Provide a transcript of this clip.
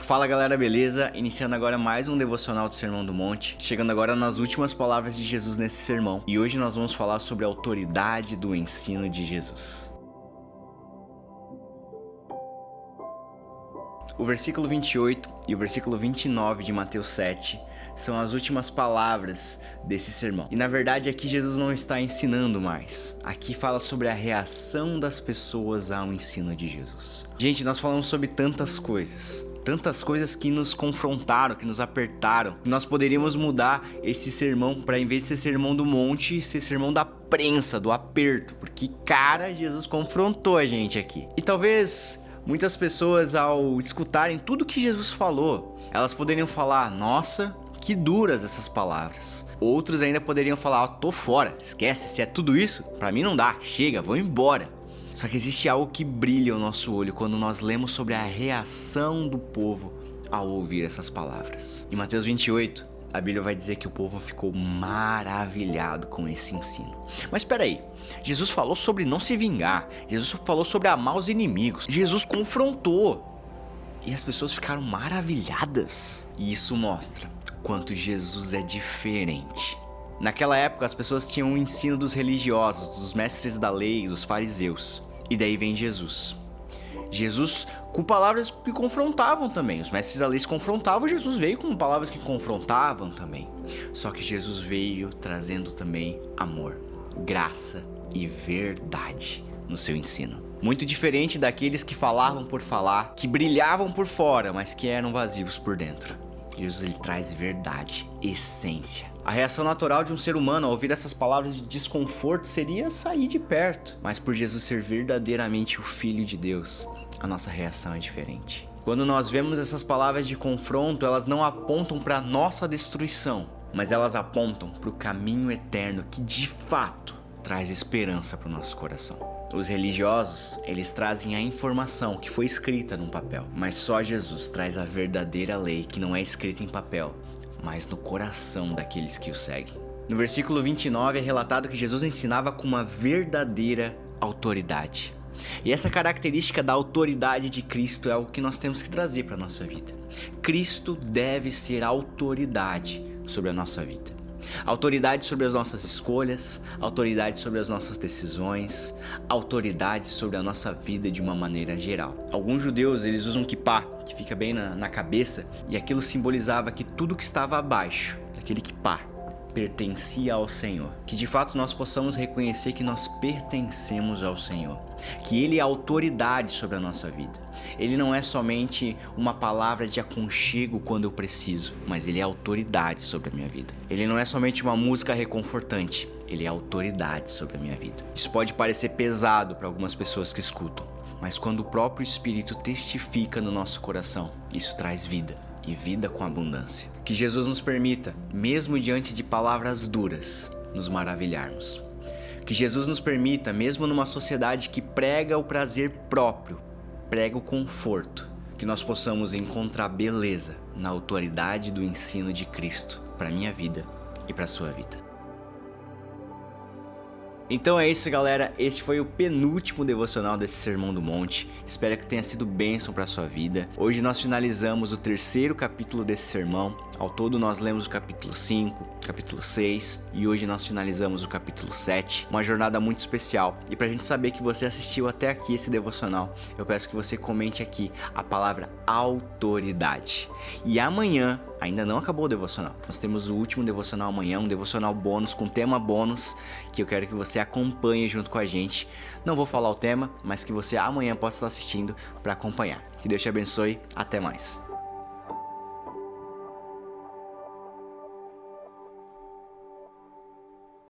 Fala galera, beleza? Iniciando agora mais um devocional do Sermão do Monte, chegando agora nas últimas palavras de Jesus nesse sermão. E hoje nós vamos falar sobre a autoridade do ensino de Jesus. O versículo 28 e o versículo 29 de Mateus 7 são as últimas palavras desse sermão. E na verdade aqui Jesus não está ensinando mais. Aqui fala sobre a reação das pessoas ao ensino de Jesus. Gente, nós falamos sobre tantas coisas que nos confrontaram, que nos apertaram. Nós poderíamos mudar esse sermão para, em vez de ser sermão do monte, ser sermão da prensa, do aperto. Porque, cara, Jesus confrontou a gente aqui. E talvez muitas pessoas, ao escutarem tudo que Jesus falou, elas poderiam falar: nossa, que duras essas palavras. Outros ainda poderiam falar: tô fora, esquece, se é tudo isso, pra mim não dá, chega, vou embora. Só que existe algo que brilha o nosso olho quando nós lemos sobre a reação do povo ao ouvir essas palavras. Em Mateus 28, a Bíblia vai dizer que o povo ficou maravilhado com esse ensino. Mas espera aí, Jesus falou sobre não se vingar, Jesus falou sobre amar os inimigos, Jesus confrontou. E as pessoas ficaram maravilhadas. E isso mostra o quanto Jesus é diferente. Naquela época as pessoas tinham o ensino dos religiosos, dos mestres da lei, dos fariseus. E daí vem Jesus. Jesus com palavras que confrontavam também. Os mestres da lei se confrontavam, Jesus veio com palavras que confrontavam também. Só que Jesus veio trazendo também amor, graça e verdade no seu ensino. Muito diferente daqueles que falavam por falar, que brilhavam por fora, mas que eram vazios por dentro. Jesus, ele traz verdade, essência. A reação natural de um ser humano ao ouvir essas palavras de desconforto seria sair de perto. Mas por Jesus ser verdadeiramente o Filho de Deus, a nossa reação é diferente. Quando nós vemos essas palavras de confronto, elas não apontam para a nossa destruição, mas elas apontam para o caminho eterno que de fato traz esperança para o nosso coração. Os religiosos, eles trazem a informação que foi escrita num papel, mas só Jesus traz a verdadeira lei que não é escrita em papel, mas no coração daqueles que o seguem. No versículo 29 é relatado que Jesus ensinava com uma verdadeira autoridade. E essa característica da autoridade de Cristo é algo que nós temos que trazer para a nossa vida. Cristo deve ser autoridade sobre a nossa vida. Autoridade sobre as nossas escolhas, autoridade sobre as nossas decisões, autoridade sobre a nossa vida de uma maneira geral. Alguns judeus, eles usam kippá, que fica bem na cabeça, e aquilo simbolizava que tudo que estava abaixo daquele kippá pertencia ao Senhor. Que de fato nós possamos reconhecer que nós pertencemos ao Senhor, que Ele é autoridade sobre a nossa vida. Ele não é somente uma palavra de aconchego quando eu preciso, mas Ele é autoridade sobre a minha vida. Ele não é somente uma música reconfortante, Ele é autoridade sobre a minha vida. Isso pode parecer pesado para algumas pessoas que escutam, mas quando o próprio Espírito testifica no nosso coração, isso traz vida, e vida com abundância. Que Jesus nos permita, mesmo diante de palavras duras, nos maravilharmos. Que Jesus nos permita, mesmo numa sociedade que prega o prazer próprio, prega o conforto, que nós possamos encontrar beleza na autoridade do ensino de Cristo para a minha vida e para a sua vida. Então é isso, galera, este foi o penúltimo devocional desse Sermão do Monte. Espero que tenha sido bênção para a sua vida. Hoje nós finalizamos o 3º capítulo desse sermão. Ao todo nós lemos o capítulo 5, capítulo 6 e hoje nós finalizamos o capítulo 7. Uma jornada muito especial. E pra gente saber que você assistiu até aqui esse devocional, eu peço que você comente aqui a palavra autoridade. E amanhã, ainda não acabou o devocional, nós temos o último devocional amanhã, um devocional bônus com tema bônus, que eu quero que você acompanhe junto com a gente. Não vou falar o tema, mas que você amanhã possa estar assistindo para acompanhar. Que Deus te abençoe, até mais.